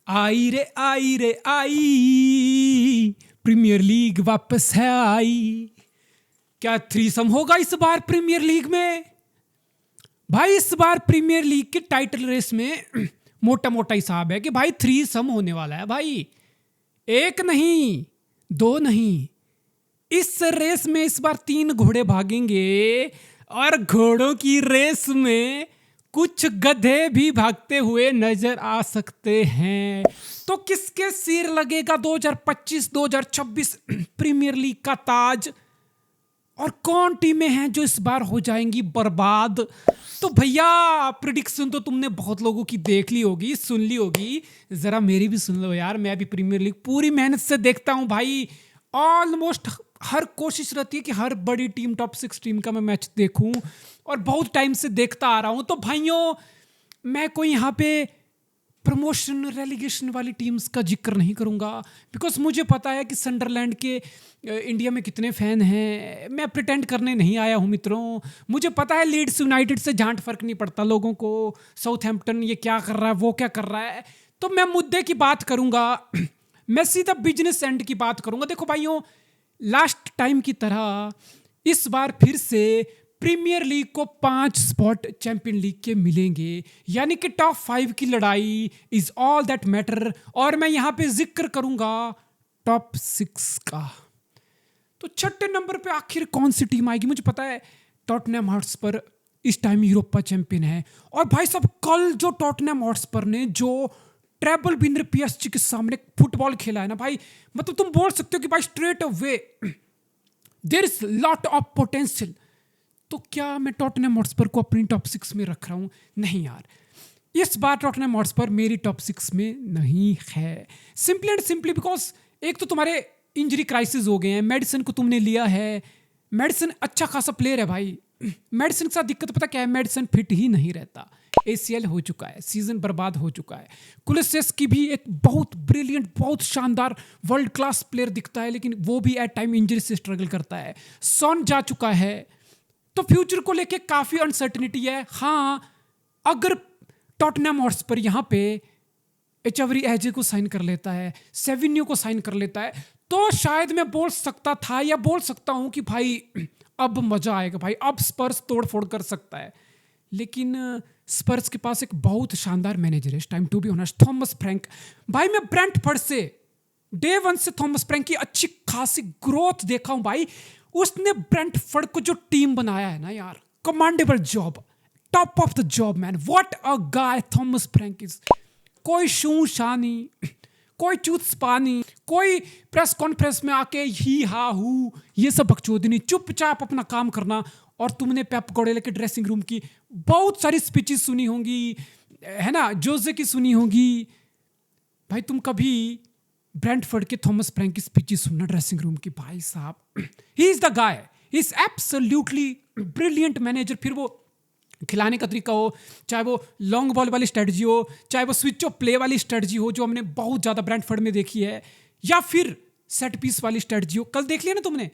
आई रे आई, premiere league वापस है आई। क्या थ्रीसम होगा इस बार प्रीमियर लीग में? भाई इस बार प्रीमियर लीग के टाइटल रेस में मोटा मोटा हिसाब है कि भाई थ्रीसम होने वाला है भाई। एक नहीं, दो नहीं, इस रेस में इस बार 3 घोड़े भागेंगे और घोड़ों की रेस में कुछ गधे भी भागते हुए नजर आ सकते हैं। तो किसके सिर लगेगा 2025-2026 प्रीमियर लीग का ताज, और कौन टीमें हैं जो इस बार हो जाएंगी बर्बाद? तो भैया प्रिडिक्शन तो तुमने बहुत लोगों की देख ली होगी, सुन ली होगी, जरा मेरी भी सुन लो यार। मैं भी प्रीमियर लीग पूरी मेहनत से देखता हूं भाई। ऑलमोस्ट हर कोशिश रहती है कि हर बड़ी टीम, टॉप 6 टीम का मैं मैच देखूं, और बहुत टाइम से देखता आ रहा हूं। तो भाइयों मैं कोई यहाँ पे प्रमोशन रेलीगेशन वाली टीम्स का जिक्र नहीं करूंगा, बिकॉज मुझे पता है कि सनडरलैंड के इंडिया में कितने फैन हैं। मैं प्रिटेंड करने नहीं आया हूं मित्रों। मुझे पता है लीड्स यूनाइटेड से झांट फर्क नहीं पड़ता लोगों को। साउथहैम्पटन ये क्या कर रहा है, वो क्या कर रहा है। तो मैं मुद्दे की बात करूंगा, मैं सीधा बिजनेस एंड की बात करूंगा। देखो भाइयों, लास्ट टाइम की तरह इस बार फिर से प्रीमियर लीग को 5 स्पॉट चैंपियन लीग के मिलेंगे, यानी कि टॉप 5 की लड़ाई इज ऑल दैट मैटर। और मैं यहां पे जिक्र करूंगा टॉप 6 का। तो छठे नंबर पे आखिर कौन सी टीम आएगी? मुझे पता है टॉटनहम हॉटस्पर इस टाइम यूरोपा चैंपियन है। और भाई साहब कल जो टॉटनहम हॉटस्पर ने जो ट्रेबल विनर पीएसजी के सामने फुटबॉल खेला है ना भाई, मतलब तुम बोल सकते हो कि भाई straight away there is lot of potential. तो क्या मैं टॉटनहम हॉटस्पर को अपनी टॉप 6 में रख रहा हूं? नहीं यार, इस बार टॉटनहम हॉटस्पर मेरी टॉप 6 में नहीं है। सिंपली एंड सिंपली बिकॉज एक तो तुम्हारे इंजरी क्राइसिस हो गए हैं, मेडिसन को तुमने लिया है। मेडिसन अच्छा खासा प्लेयर है भाई। मेडिसन के साथ दिक्कत पता क्या है? मेडिसन फिट ही नहीं रहता। एसीएल हो चुका है, सीजन बर्बाद हो चुका है। कुलिसेस्की भी एक बहुत ब्रिलियंट, बहुत शानदार वर्ल्ड क्लास प्लेयर दिखता है, लेकिन वो भी एट टाइम इंजरी से स्ट्रगल करता है। सॉन जा चुका है, तो फ्यूचर को लेके काफी अनसर्टेनिटी है। हाँ, अगर टॉटनहम हॉटस्पर यहाँ पे एचेवरी एजे को साइन कर लेता है, सेविन्यो को साइन कर लेता है, तो शायद मैं बोल सकता था या बोल सकता हूं कि भाई अब मजा आएगा भाई, अब स्पर्स तोड़फोड़ कर सकता है। लेकिन स्पर्स के पास एक बहुत शानदार मैनेजर है इस time, to be honest, Thomas Frank. भाई मैं ब्रेंटफोर्ड से डे 1 से थॉमस फ्रैंक की अच्छी खासी ग्रोथ देखा हूं भाई। उसने ब्रेंटफोर्ड को जो टीम बनाया है ना यार, commendable job, top of the job man. What a guy Thomas Frank is. कोई शू शानी, कोई चूत पानी, कोई प्रेस कॉन्फ्रेंस में आके ही हा हू ये सब बकचोदी नहीं, चुपचाप अपना काम करना। और तुमने पेप गार्डियोला के ड्रेसिंग रूम की बहुत सारी स्पीचेस सुनी होंगी, है ना, जोजे की सुनी होंगी। भाई तुम कभी ब्रेंटफोर्ड के थॉमस फ्रैंक की स्पीचेस सुनना ड्रेसिंग रूम की, भाई साहब he is the guy, he is absolutely brilliant manager. फिर वो खिलाने का तरीका हो, चाहे वो लॉन्ग बॉल वाली स्ट्रेटजी हो, चाहे वो स्विच ऑफ प्ले वाली स्ट्रेटजी हो जो हमने बहुत ज़्यादा ब्रेंटफोर्ड में देखी है, या फिर सेट पीस वाली स्ट्रेटजी हो। कल देख लिया ना तुमने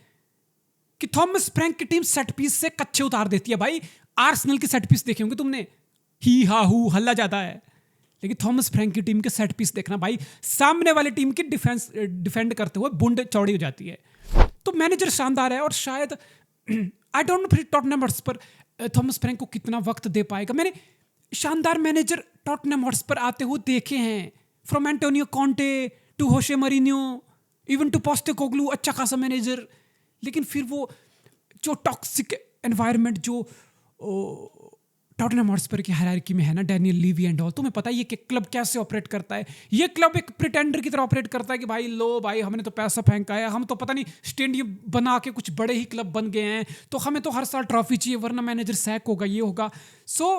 कि थॉमस फ्रैंक की टीम सेट पीस से कच्चे उतार देती है भाई। आर्सेनल की सेट पीस देखे होंगे तुमने, ही हा हू हल्ला जाता है। लेकिन थॉमस फ्रैंक की टीम के सेट पीस देखना भाई, सामने वाली टीम की डिफेंड करते हुए बुंड चौड़ी हो जाती है। तो मैनेजर शानदार है, और शायद आई डोंट नो फिर टॉटनहम हॉटस्पर थॉमस फ्रैंक को कितना वक्त दे पाएगा। मैंने शानदार मैनेजर टॉटनहम हॉटस्पर आते हुए देखे हैं, from Antonio Conte to Jose Mourinho, even to Postecoglou, अच्छा खासा मैनेजर। लेकिन फिर वो जो टॉक्सिक एनवायरनमेंट जो टॉटनहम हॉटस्पर की हायरार्की में है ना, डैनियल लीवी एंड ऑल, तुम्हें पता है ये कि क्लब कैसे ऑपरेट करता है। ये क्लब एक प्रिटेंडर की तरह ऑपरेट करता है कि भाई लो भाई, हमने तो पैसा फेंका है, हम तो पता नहीं स्टेडियम बना के कुछ बड़े ही क्लब बन गए हैं, तो हमें तो हर साल ट्रॉफी चाहिए, वरना मैनेजर सैक होगा, ये होगा। सो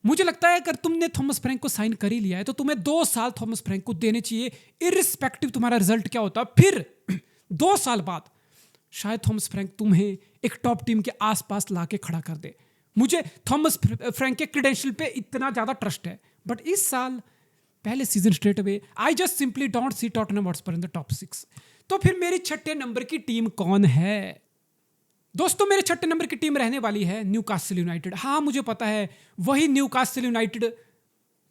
मुझे लगता है अगर तुमने थॉमस फ्रैंक को साइन कर ही लिया है, तो तुम्हें 2 साल थॉमस फ्रैंक को देने चाहिए, इररिस्पेक्टिव तुम्हारा रिजल्ट क्या होता है। फिर 2 साल बाद शायद थॉमस फ्रैंक तुम्हें एक टॉप टीम के आसपास लाके खड़ा कर दे। मुझे थॉमस फ्रैंक के क्रेडेंशियल पे इतना ज्यादा ट्रस्ट है, बट इस साल पहले season straight away I just simply don't see Tottenham Hotspur in the top 6। तो फिर मेरी छठे नंबर की टीम कौन है? दोस्तों मेरे छठे नंबर की टीम रहने वाली है न्यूकासल यूनाइटेड। हाँ मुझे पता है, वही न्यूकासल यूनाइटेड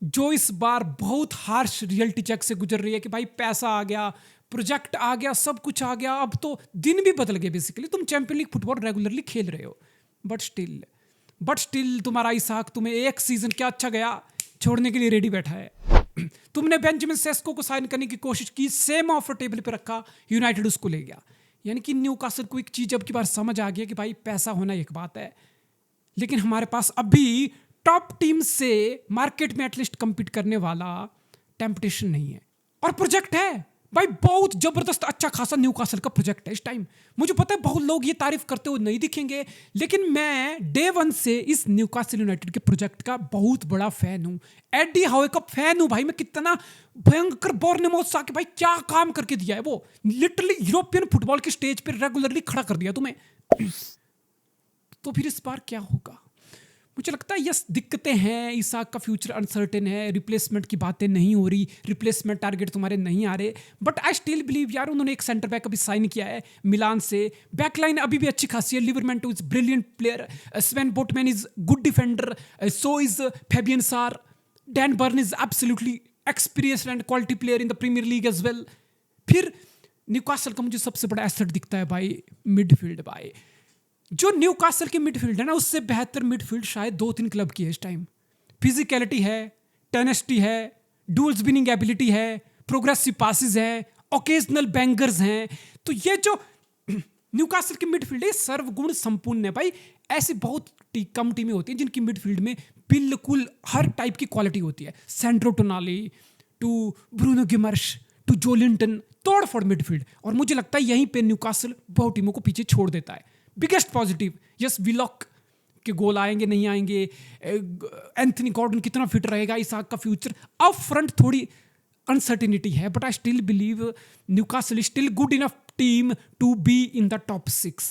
जो इस बार बहुत हार्श रियलिटी चेक से गुजर रही है कि भाई पैसा आ गया, प्रोजेक्ट आ गया, सब कुछ आ गया, अब तो दिन भी बदल गए। बेसिकली तुम चैंपियन लीग फुटबॉल रेगुलरली खेल रहे हो, बट स्टिल तुम्हारा इसाक तुम्हें एक सीजन क्या अच्छा गया छोड़ने के लिए रेडी बैठा है। तुमने बेंजामिन सेस्को को साइन करने की कोशिश की, सेम ऑफर टेबल पे रखा, यूनाइटेड उसको ले गया। यानी कि न्यूकासल को एक चीज अब की बार समझ आ गया कि भाई पैसा होना एक बात है, लेकिन हमारे पास अभी टॉप टीम से मार्केट में एटलीस्ट compete करने वाला टेम्पटेशन नहीं है, और प्रोजेक्ट है भाई, बहुत जबरदस्त अच्छा खासा न्यूकासल का प्रोजेक्ट है इस टाइम। मुझे पता है बहुत लोग ये तारीफ करते हुए नहीं दिखेंगे, लेकिन मैं डे वन से इस न्यूकासल यूनाइटेड के प्रोजेक्ट का बहुत बड़ा फैन हूं, एडी हाउ का फैन हूं भाई मैं। कितना भयंकर बोर्नमोथ आके भाई क्या काम करके दिया है वो, लिटरली यूरोपियन फुटबॉल के स्टेज पर रेगुलरली खड़ा कर दिया तुम्हें। तो फिर इस बार क्या होगा? मुझे लगता है यस दिक्कतें हैं, इसाक का फ्यूचर अनसर्टेन है, रिप्लेसमेंट की बातें नहीं हो रही, रिप्लेसमेंट टारगेट तुम्हारे नहीं आ रहे, बट आई स्टिल बिलीव यार उन्होंने एक सेंटर बैक अभी साइन किया है मिलान से, बैकलाइन अभी भी अच्छी खासी है, Livramento is brilliant player, Sven Botman is good defender, so is Fabian Schar, Dan Burn is absolutely experienced and quality player in the premiere League as well. फिर न्यूकासल का मुझे सबसे बड़ा एसेट दिखता है भाई मिडफील्ड। भाई जो न्यूकासल की मिडफील्ड है ना, उससे बेहतर मिडफील्ड शायद 2-3 क्लब की है इस टाइम। फिजिकलिटी है, टेनेसिटी है, डुअल्स विनिंग एबिलिटी है, प्रोग्रेसिव पासेस है, ओकेजनल बैंगर्स हैं। तो ये जो न्यूकासल की मिडफील्ड है सर्वगुण संपूर्ण है भाई। ऐसी बहुत कम टीमें होती हैं जिनकी मिडफील्ड में बिल्कुल हर टाइप की क्वालिटी होती है, सेंड्रो टोनाली टू ब्रूनो गिमर्श टू जोलिंटन, तोड़ फोड़ मिडफील्ड। और मुझे लगता है यहीं पे न्यूकासल बहुत टीमों को पीछे छोड़ देता है। बिगेस्ट पॉजिटिव, यस विलॉक के गोल आएंगे नहीं आएंगे, एंथनी गॉर्डन कितना फिट रहेगा, इसाक का फ्यूचर अप फ्रंट थोड़ी अनसर्टेनिटी है, but I still believe Newcastle still good enough team to be in the top 6।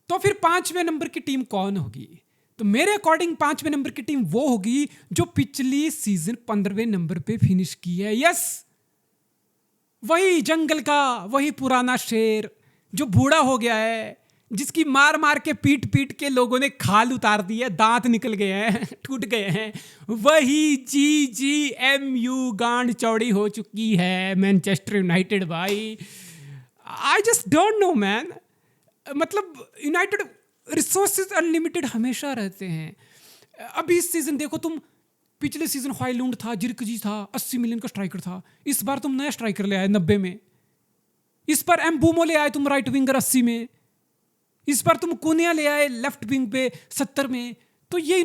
तो फिर 5वें नंबर की टीम कौन होगी? तो मेरे अकॉर्डिंग 5वें नंबर की टीम वो होगी जो पिछली सीजन 15वें नंबर पे फिनिश की है। यस, वही जंगल का वही पुराना शेर जो बूढ़ा हो गया है, जिसकी मार मार के पीट पीट के लोगों ने खाल उतार दी है, दांत निकल गए हैं, टूट गए हैं, वही GGMU गांड चौड़ी हो चुकी है मैनचेस्टर यूनाइटेड। भाई आई जस्ट डोंट नो मैन, मतलब यूनाइटेड रिसोर्सेज अनलिमिटेड हमेशा रहते हैं। अभी इस सीजन देखो तुम, पिछले सीजन हॉयलुंड था, जिरकजी था, 80 मिलियन का स्ट्राइकर था, इस बार तुम नया स्ट्राइकर ले आए 90 में, इस बार एम्बूमो ले आए तुम राइट विंगर 80 में, इस बार तुम कुनिया ले आए लेफ्ट विंग पे 70 में। तो ये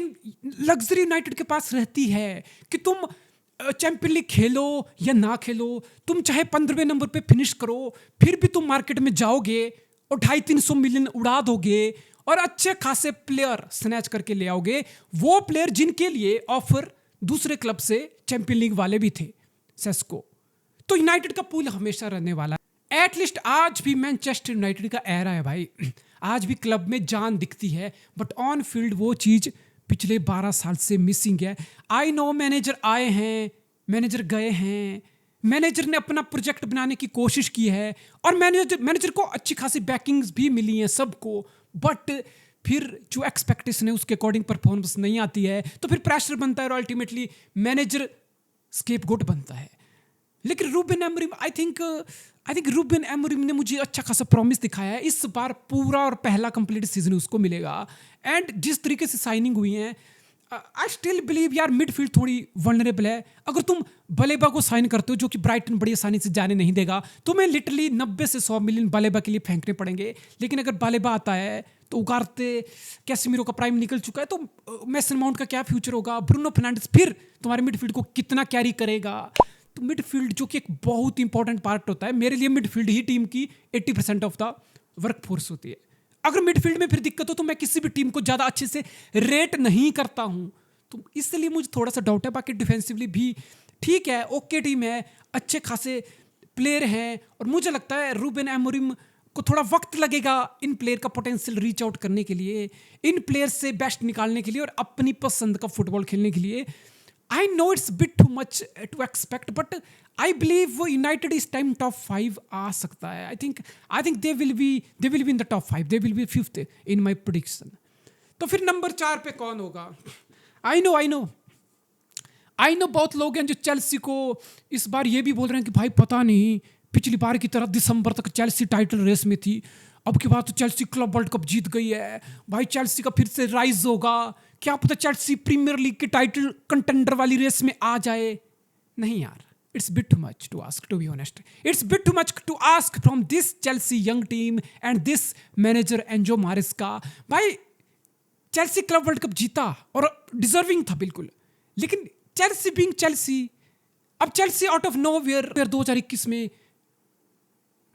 लग्जरी यूनाइटेड के पास रहती है कि तुम चैंपियन लीग खेलो या ना खेलो, तुम चाहे 15वें नंबर पे फिनिश करो, फिर भी तुम मार्केट में जाओगे और 250-300 मिलियन उड़ा दोगे और अच्छे खासे प्लेयर स्नैच करके ले आओगे, वो प्लेयर जिनके लिए ऑफर दूसरे क्लब से चैंपियन लीग वाले भी थे, सेस्को। तो यूनाइटेड का पूल हमेशा रहने वाला है। एटलीस्ट आज भी मैनचेस्टर यूनाइटेड का एरा है भाई, आज भी क्लब में जान दिखती है, बट ऑन फील्ड वो चीज़ पिछले 12 साल से मिसिंग है। आई नो मैनेजर आए हैं, मैनेजर गए हैं, मैनेजर ने अपना प्रोजेक्ट बनाने की कोशिश की है और मैनेजर को अच्छी खासी बैकिंग्स भी मिली हैं सबको, बट फिर जो एक्सपेक्टेशन है उसके अकॉर्डिंग परफॉर्मेंस नहीं आती है, तो फिर प्रेशर बनता है और अल्टीमेटली मैनेजर स्केपगोट बनता है। लेकिन Ruben Amorim I think Ruben Amorim ने मुझे अच्छा खासा प्रॉमिस दिखाया है। इस बार पूरा और पहला कंप्लीट सीजन उसको मिलेगा, एंड जिस तरीके से साइनिंग हुई है आई स्टिल बिलीव यार मिडफील्ड थोड़ी वल्नरेबल है। अगर तुम बलेबा को साइन करते हो जो कि ब्राइटन बड़ी आसानी से जाने नहीं देगा, तुम्हें लिटरली 90 से 100 मिलियन बलेबा के लिए फेंकने पड़ेंगे। लेकिन अगर बलेबा आता है तो उगारते कैसेमीरो का प्राइम निकल चुका है, तो मेसन माउंट का क्या फ्यूचर होगा, ब्रूनो फर्नांडिस फिर तुम्हारे मिडफील्ड को कितना कैरी करेगा। तो मिडफील्ड जो कि एक बहुत इंपॉर्टेंट पार्ट होता है, मेरे लिए मिडफील्ड ही टीम की 80% ऑफ द वर्कफोर्स होती है। अगर मिडफील्ड में फिर दिक्कत हो तो मैं किसी भी टीम को ज़्यादा अच्छे से रेट नहीं करता हूँ, तो इसलिए मुझे थोड़ा सा डाउट है। बाकी डिफेंसिवली भी ठीक है, ओके टीम है, अच्छे खासे प्लेयर हैं, और मुझे लगता है रूबेन एमोरिम को थोड़ा वक्त लगेगा इन प्लेयर का पोटेंशियल रीच आउट करने के लिए, इन प्लेयर से बेस्ट निकालने के लिए और अपनी पसंद का फुटबॉल खेलने के लिए। I know it's a bit too much to expect, but I believe United इस टाइम टॉप 5 आ सकता है। I think they will be in the top 5. They will be 5th in my prediction. तो फिर number 4 पे कौन होगा? I know. I know बहुत लोग हैं जो चेल्सी को इस बार ये भी बोल रहे हैं कि भाई पता नहीं, पिछली बार की तरह दिसंबर तक चेल्सी टाइटल रेस में थी, अब की बात तो चेल्सी क्लब वर्ल्ड कप जीत गई है, भाई चेल्सी का फिर से राइज होगा, क्या पता चेल्सी प्रीमियर लीग के टाइटल कंटेंडर वाली रेस में आ जाए। नहीं यार, it's bit too much to ask, to be honest. It's bit too much to ask from this Chelsea young team and this manager Enzo Maresca. भाई Chelsea club world cup जीता और deserving था बिल्कुल, लेकिन चेल्सी बीइंग चेल्सी, अब Chelsea out of nowhere 2021 में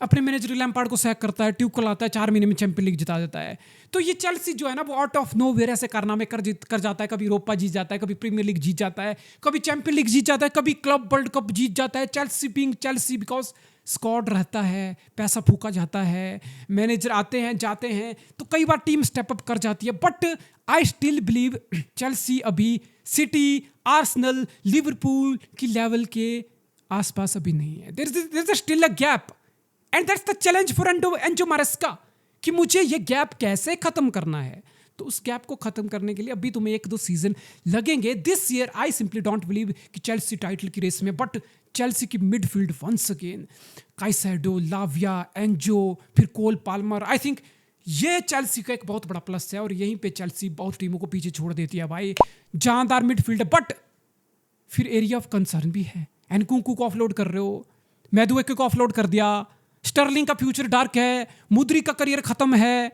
अपने manager Lampard को सैक करता है, ट्यूकल आता है, 4 महीने में चैंपियन लीग जिता देता है। तो ये चेल्सी जो है ना, वो आउट ऑफ नोवेयर ऐसे कारनामे कर जाता है, कभी यूरोपा जीत जाता है, कभी प्रीमियर लीग जीत जाता है, कभी चैंपियन लीग जीत जाता है, कभी क्लब वर्ल्ड कप जीत जाता है। Chelsea being Chelsea, because squad रहता है, पैसा फूका जाता है, मैनेजर आते हैं जाते हैं, तो कई बार टीम स्टेप अप कर जाती है। But I still believe Chelsea अभी सिटी, आर्सेनल, लिवरपूल की लेवल के आसपास अभी नहीं है। There is still a gap and that's the challenge for Enzo Maresca कि मुझे ये गैप कैसे खत्म करना है। तो उस गैप को खत्म करने के लिए अभी तुम्हें 1-2 सीजन लगेंगे। This year I simply don't believe कि चेल्सी टाइटल की रेस में, बट चेल्सी की midfield once again, Caicedo, लाविया, Enzo, फिर कोल पाल्मर, आई थिंक ये चेल्सी का एक बहुत बड़ा प्लस है और यहीं पे चेल्सी बहुत टीमों को पीछे छोड़ देती है। भाई जानदार मिडफील्ड है, बट फिर एरिया ऑफ कंसर्न भी है। एनकुंकू को ऑफलोड कर रहे हो, मैदुएके को ऑफलोड कर दिया, स्टर्लिंग का फ्यूचर डार्क है, मुद्री का करियर खत्म है,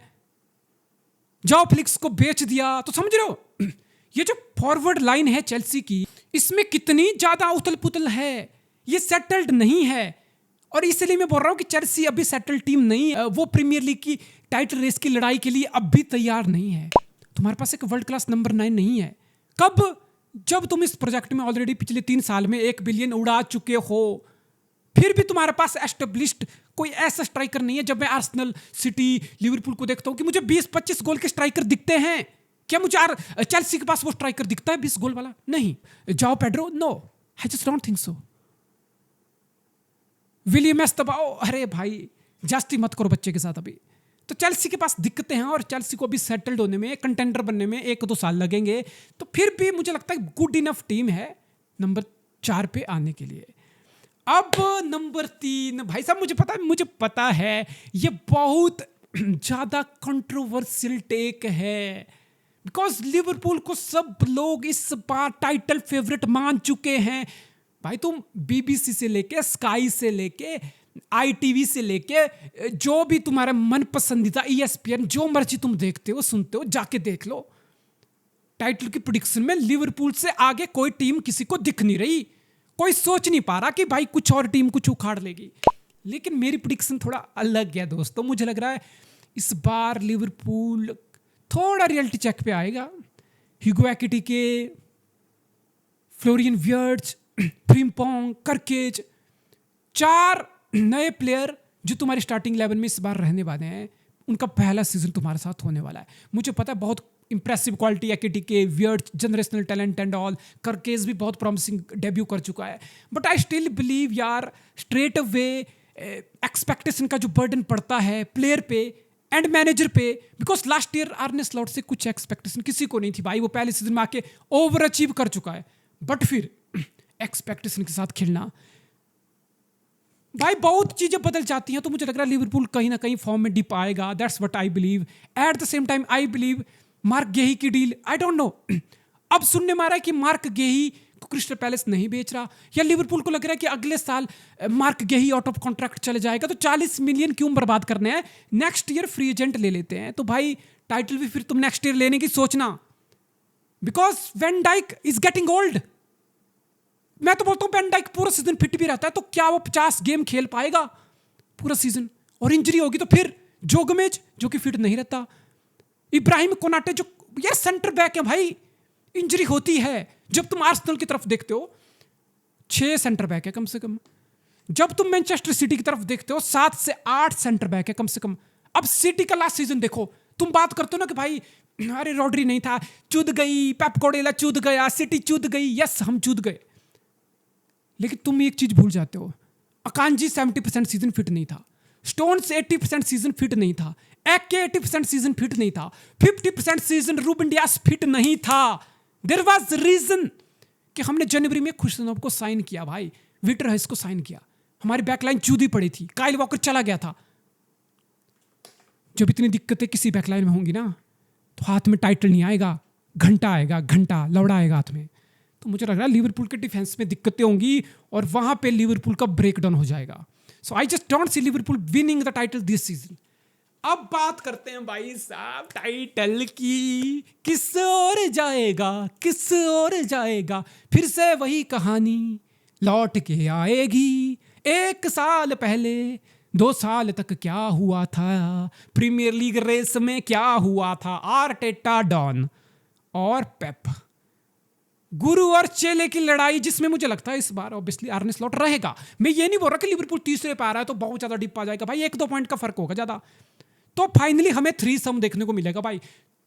जाओ फ्लिक्स को बेच दिया। तो समझ रहे हो ये जो फॉरवर्ड लाइन है चेल्सी की, इसमें कितनी ज्यादा उथल पुथल है, ये सेटल्ड नहीं है। और इसलिए मैं बोल रहा हूं कि चेल्सी अभी सेटल्ड टीम नहीं है, वो प्रीमियर लीग की टाइटल रेस की लड़ाई के लिए अब भी तैयार नहीं है। तुम्हारे पास एक वर्ल्ड क्लास नंबर 9 नहीं है। कब? जब तुम इस प्रोजेक्ट में ऑलरेडी पिछले 3 साल में 1 बिलियन उड़ा चुके हो, फिर भी तुम्हारे पास एस्टेब्लिश्ड कोई ऐसा स्ट्राइकर नहीं है। जब मैं आर्सेनल, सिटी, लिवरपूल को देखता हूं कि मुझे 20-25 गोल के स्ट्राइकर दिखते हैं, क्या मुझे चेल्सी के पास वो स्ट्राइकर दिखता है 20 गोल वाला? नहीं। जाओ Pedro, no, I just don't think so. William दबाओ, अरे भाई जास्ती मत करो बच्चे के साथ अभी। तो चेल्सी के पास दिक्कतें हैं और चेल्सी को अभी सेटल्ड होने में, कंटेंडर बनने में 1-2 साल लगेंगे। तो फिर भी मुझे लगता है गुड इनफ टीम है नंबर 4 पे आने के लिए। अब नंबर 3, भाई साहब मुझे पता है ये बहुत ज्यादा कंट्रोवर्शियल टेक है, बिकॉज लिवरपूल को सब लोग इस बार टाइटल फेवरेट मान चुके हैं। भाई तुम बीबीसी से लेके, स्काई से लेके, आईटीवी से लेके, जो भी तुम्हारा मन पसंदीदा ESPN, जो मर्जी तुम देखते हो सुनते हो, जाके देख लो। टाइटल की प्रेडिक्शन में लिवरपूल से आगे कोई टीम किसी को दिख नहीं रही। कोई सोच नहीं पा रहा कि भाई कुछ और टीम कुछ उखाड़ लेगी। लेकिन मेरी प्रेडिक्शन थोड़ा अलग है दोस्तों। मुझे लग रहा है इस बार लिवरपूल थोड़ा रियलिटी चेक पे आएगा। ह्यूगो एक्टिके, फ्लोरियन वियर्ट्ज, फ्रिम्पोंग, करकेज, 4 नए प्लेयर जो तुम्हारी स्टार्टिंग 11 में इस बार रहने वाले हैं, उनका पहला सीजन तुम्हारे साथ होने वाला है। मुझे पता है बहुत impressive quality Ekitike, Wirtz, generational talent and all, Kerkez भी बहुत प्रॉमिसिंग डेब्यू कर चुका है। बट आई स्टिल बिलीव यार, स्ट्रेट अवे एक्सपेक्टेशन का जो बर्डन पड़ता है प्लेयर पे एंड मैनेजर पे, because last year Arne Slot से कुछ एक्सपेक्टेशन किसी को नहीं थी। भाई वो पहले सीजन में आके ओवर अचीव कर चुका है, बट फिर एक्सपेक्टेशन के साथ खेलना, भाई बहुत चीजें बदल जाती हैं। तो मुझे लग रहा है लिवरपूल कहीं ना कहीं फॉर्म में डिप आएगा। That's what I believe. At the same time I believe Marc Guehi की डील, आई डोंट नो, अब सुनने में आ रहा है कि मार्क गेही को क्रिस्टल पैलेस नहीं बेच रहा, या लिवरपूल को लग रहा है कि अगले साल मार्क गेही आउट ऑफ कॉन्ट्रैक्ट चले जाएगा, तो 40 मिलियन क्यों बर्बाद करने हैं, नेक्स्ट ईयर फ्री एजेंट ले लेते हैं। तो भाई टाइटल भी फिर तुम नेक्स्ट ईयर लेने की सोचना, because Van Dijk is getting old. मैं तो बोलता हूं वैन डाइक पूरा सीजन फिट भी रहता है तो क्या वो 50 गेम खेल पाएगा पूरा सीजन? और इंजरी होगी तो फिर जोगमेज जो कि फिट नहीं रहता, इब्राहिम कोनाटे जो यार सेंटर बैक है भाई, इंजरी होती है। जब तुम आर्सेनल की तरफ देखते हो 6 सेंटर बैक है कम से कम, जब तुम मैनचेस्टर सिटी की तरफ देखते हो 7 से 8 सेंटर बैक है कम से कम। अब सिटी का लास्ट सीजन देखो, तुम बात करते हो ना कि भाई अरे रॉड्री नहीं था, चूद गई, पेप गार्डियोला चूद गया, सिटी चूद गई, यस हम चूद गए, लेकिन तुम एक चीज भूल जाते हो, अकांजी 70% सीजन फिट नहीं था, स्टोन्स 80% सीजन फिट नहीं था, एके 80% सीजन फिट नहीं था, 50% सीजन रूबेन डियास फिट नहीं था। देयर वाज रीजन कि हमने जनवरी में खुशनोब को साइन किया भाई, विटर हेस को साइन किया, हमारी बैकलाइन चूदी पड़ी थी, काइल वॉकर चला गया था। जब इतनी दिक्कतें किसी बैकलाइन में होंगी ना, तो हाथ में टाइटल नहीं आएगा, घंटा आएगा, घंटा लौड़ा आएगा हाथ में। तो मुझे लग रहा है लिवरपूल के डिफेंस में दिक्कतें होंगी और वहां पे लिवरपूल का ब्रेकडाउन हो जाएगा। So I just don't see Liverpool winning the title this season. अब बात करते हैं भाई साहब टाइटल की, किस ओर जाएगा, किस ओर जाएगा, फिर से वही कहानी लौट के आएगी। 1 साल पहले, 2 साल तक क्या हुआ था, प्रीमियर लीग रेस में क्या हुआ था, आर्टेटा डॉन और पेप, गुरु और चेले की लड़ाई, जिसमें मुझे लगता है इस बार ऑब्वियसली आर्ने स्लॉट रहेगा। मैं ये नहीं बोल रहा कि लिवरपूल तीसरे पे आ रहा है तो बहुत ज्यादा डिप आ जाएगा भाई, 1-2 पॉइंट का फर्क होगा ज्यादा। तो फाइनली हमें 3 सम देखने को मिलेगा भाई,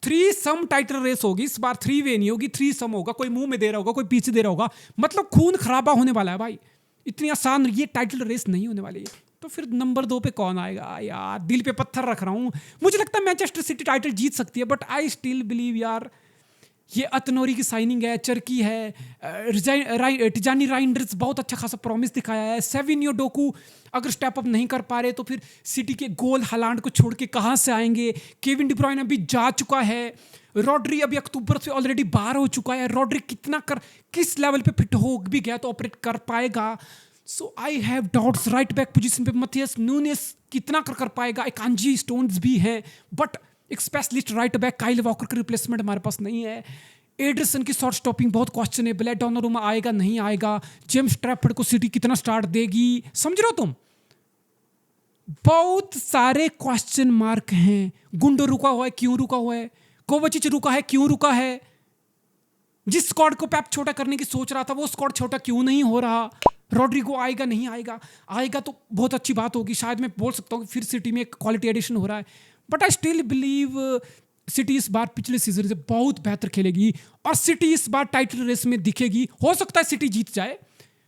3 सम टाइटल रेस होगी इस बार, 3 वे नहीं होगी, 3 सम होगा। कोई मुंह में दे रहा होगा, कोई पीछे दे रहा होगा, मतलब खून खराबा होने वाला है भाई। इतनी आसान ये टाइटल रेस नहीं होने वाली है। तो फिर नंबर 2 पे कौन आएगा यार, दिल पे पत्थर रख रहा हूं। मुझे लगता है मैनचेस्टर सिटी टाइटल जीत सकती है, बट आई स्टिल बिलीव यार, ये अतनोरी की साइनिंग है, चरकी है, टिजानी राइंडर्स बहुत अच्छा खासा प्रॉमिस दिखाया है, सेविनियो डोकू अगर स्टेप अप नहीं कर पा रहे तो फिर सिटी के गोल हालांड को छोड़ के कहाँ से आएंगे। केविन डी ब्रुयने अभी जा चुका है, रॉड्री अभी अक्टूबर से ऑलरेडी बाहर हो चुका है। रॉड्री किस लेवल पे फिट हो भी गया तो ऑपरेट कर पाएगा। So I have doubts. Right back position पे मथियस नूनेस कितना कर पाएगा, एकांजी स्टोन्स भी है, बट एक specialist right back Kyle walker का रिप्लेसमेंट हमारे पास नहीं है। एडरसन की शॉट स्टॉपिंग बहुत क्वेश्चनेबल है, डोनारुमा आएगा नहीं आएगा, जेम्स ट्रैफर्ड को सिटी कितना स्टार्ट देगी, समझ रहे हो तुम, बहुत सारे क्वेश्चन मार्क हैं। गुंडो रुका हुआ है, क्यों रुका हुआ है, कोवाचिच रुका है, क्यों रुका है, जिस स्क्वाड को पेप छोटा करने की सोच रहा था वो स्क्वाड छोटा क्यों नहीं हो रहा, रॉड्रिगो आएगा नहीं आएगा, आएगा तो बहुत अच्छी बात होगी, शायद मैं बोल सकता हूँ कि फिर सिटी में एक क्वालिटी एडिशन हो रहा है। But I still believe city इस बार पिछले सीजन से बहुत बेहतर खेलेगी और सिटी इस बार टाइटल रेस में दिखेगी। हो सकता है सिटी जीत जाए,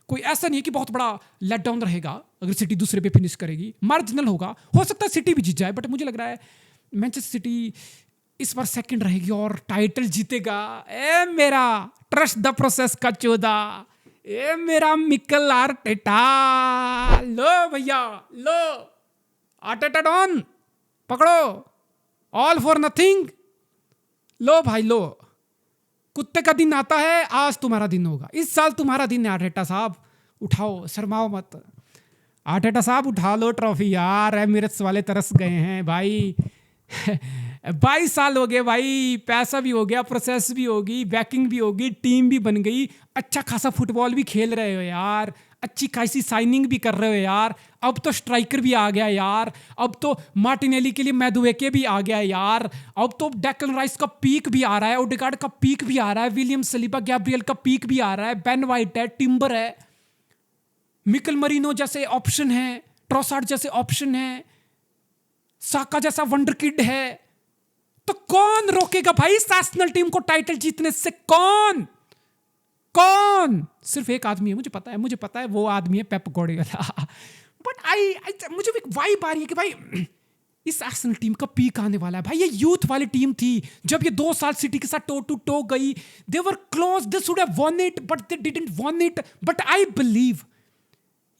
कोई ऐसा नहीं है कि बहुत बड़ा लेट डाउन रहेगा अगर सिटी दूसरे पे फिनिश करेगी, मार्जिनल होगा, हो सकता है सिटी भी जीत जाए, बट मुझे लग रहा है मैनचेस्टर सिटी इस बार सेकंड रहेगी और टाइटल जीतेगा। ए मेरा ट्रस्ट द प्रोसेस का चौदा, ए मेरा मिकल आर्टेटा, लो भैया लो, आर्टेटा डॉन पकड़ो, ऑल फॉर नथिंग, लो भाई लो, कुत्ते का दिन आता है, आज तुम्हारा दिन होगा, इस साल तुम्हारा दिन है आर्टेटा साहब, उठाओ, शर्माओ मत, आर्टेटा साहब उठा लो ट्रॉफी यार। एमिरेट्स वाले तरस गए हैं भाई 22 साल हो गए भाई, पैसा भी हो गया, प्रोसेस भी होगी, बैकिंग भी होगी, टीम भी बन गई, अच्छा खासा फुटबॉल भी खेल रहे हो यार, अच्छी खासी साइनिंग भी कर रहे हो यार, अब तो स्ट्राइकर भी आ गया यार, अब तो मार्टिनेली के लिए मैदुवेके भी आ गया यार, अब तो डेक्लन राइस का पीक भी आ रहा है, ओडेगार्ड का पीक भी आ रहा है, विलियम सलीबा गैब्रियल का पीक भी आ रहा है, बेन वाइट है, टिम्बर है, मिकल मरीनो जैसे ऑप्शन है, ट्रोसार्ड जैसे ऑप्शन है, साका जैसा वंडर किड है, तो कौन रोकेगा भाई इस आर्सेनल टीम को टाइटल जीतने से? कौन? सिर्फ एक आदमी है, मुझे पता है वो आदमी है पेप गार्डियोला। बट मुझे एक वाइब आ रही है कि भाई इस आर्सेनल टीम का पीक आने वाला है भाई। ये यूथ वाली टीम थी, जब ये 2 साल सिटी के साथ टो टू टो गई, they were close, they should have won it but they didn't won it. But I believe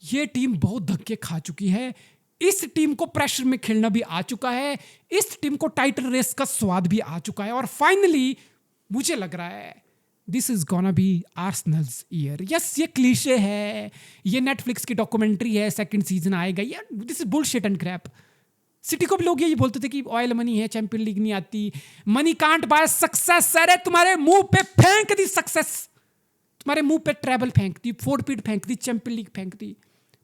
ये टीम बहुत धक्के खा चुकी है, इस टीम को प्रेशर में खेलना भी आ चुका है, इस टीम को टाइटल रेस का स्वाद भी आ चुका है, और फाइनली मुझे लग रहा है this is gonna be Arsenal's year. Yes, ये क्लीशे है, ये नेटफ्लिक्स की डॉक्यूमेंट्री है, सेकंड सीजन आएगा, ये this is bullshit and crap. City को भी लोग ये बोलते थे कि ऑयल मनी है, चैंपियन लीग नहीं आती, मनी कांट बाय सक्सेस। अरे तुम्हारे मुंह पे फेंक दी सक्सेस, तुम्हारे मुंह पे ट्रेबल फेंक दी, 4 पीट फेंक दी, चैंपियन लीग फेंक दी।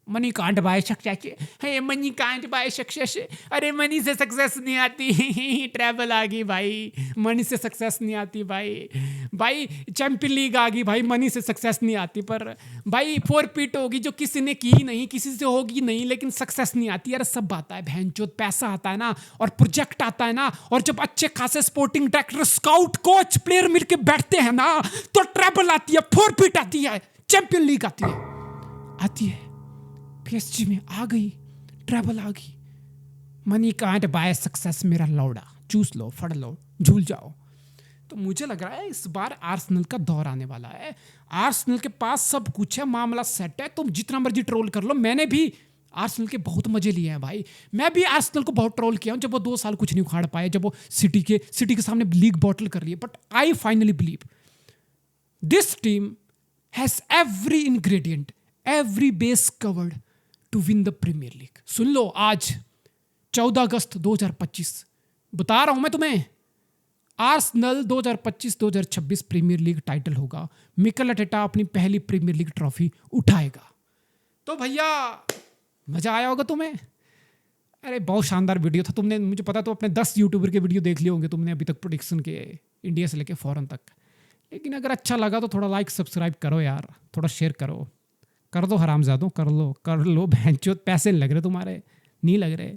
मनी कांट बाय सक्सेस है, मनी कांट बाय सक्सेस, अरे मनी से सक्सेस नहीं आती ट्रैवल आ गई भाई, मनी से सक्सेस नहीं आती भाई चैंपियन लीग आ गई भाई, मनी से सक्सेस नहीं आती। पर भाई 4 पीट होगी जो किसी ने की नहीं, किसी से होगी नहीं, लेकिन सक्सेस नहीं आती। यार सब आता है भैंचोद, पैसा आता है ना, और प्रोजेक्ट आता है ना, और जब अच्छे खासे sporting director, scout, coach, player मिलके बैठते हैं ना, तो ट्रैवल आती है, 4 पीट आती है, चैंपियन लीग आती है। PSG में आ गई, ट्रैवल आ गई, मनी कांट बाय सक्सेस मेरा लौड़ा, चूस लो, फड़ लो, झूल जाओ। तो मुझे लग रहा है इस बार आर्सेनल का दौर आने वाला है। आर्सेनल के पास सब कुछ है, मामला सेट है, तुम जितना मर्जी ट्रोल कर लो। मैंने भी आर्सेनल के बहुत मजे लिए हैं भाई। मैं भी आर्सेनल को बहुत ट्रोल किया हूं जब वो 2 साल कुछ नहीं उखाड़ पाए, जब वो सिटी के सामने लीग बॉटल कर लिए। But I finally believe this team has every ingredient, every base covered to win the premiere league. सुन लो, आज 14 अगस्त 2025 बता रहा हूं मैं तुम्हें, आर्सेनल 2025-2026 प्रीमियर लीग टाइटल होगा। मिकेल अर्टेटा अपनी पहली प्रीमियर लीग ट्रॉफी उठाएगा। तो भैया मजा आया होगा तुम्हें। अरे बहुत शानदार वीडियो था। तुमने, मुझे पता, तो अपने 10 यूट्यूबर के वीडियो देख लिए होंगे तुमने अभी तक, प्रेडिक्शन के, इंडिया से लेके फॉरेन तक। लेकिन अगर अच्छा लगा तो थोड़ा लाइक सब्सक्राइब करो यार, थोड़ा शेयर करो, कर दो हरामजादों, कर लो भैंचोद। पैसे नहीं लग रहे तुम्हारे, नहीं लग रहे।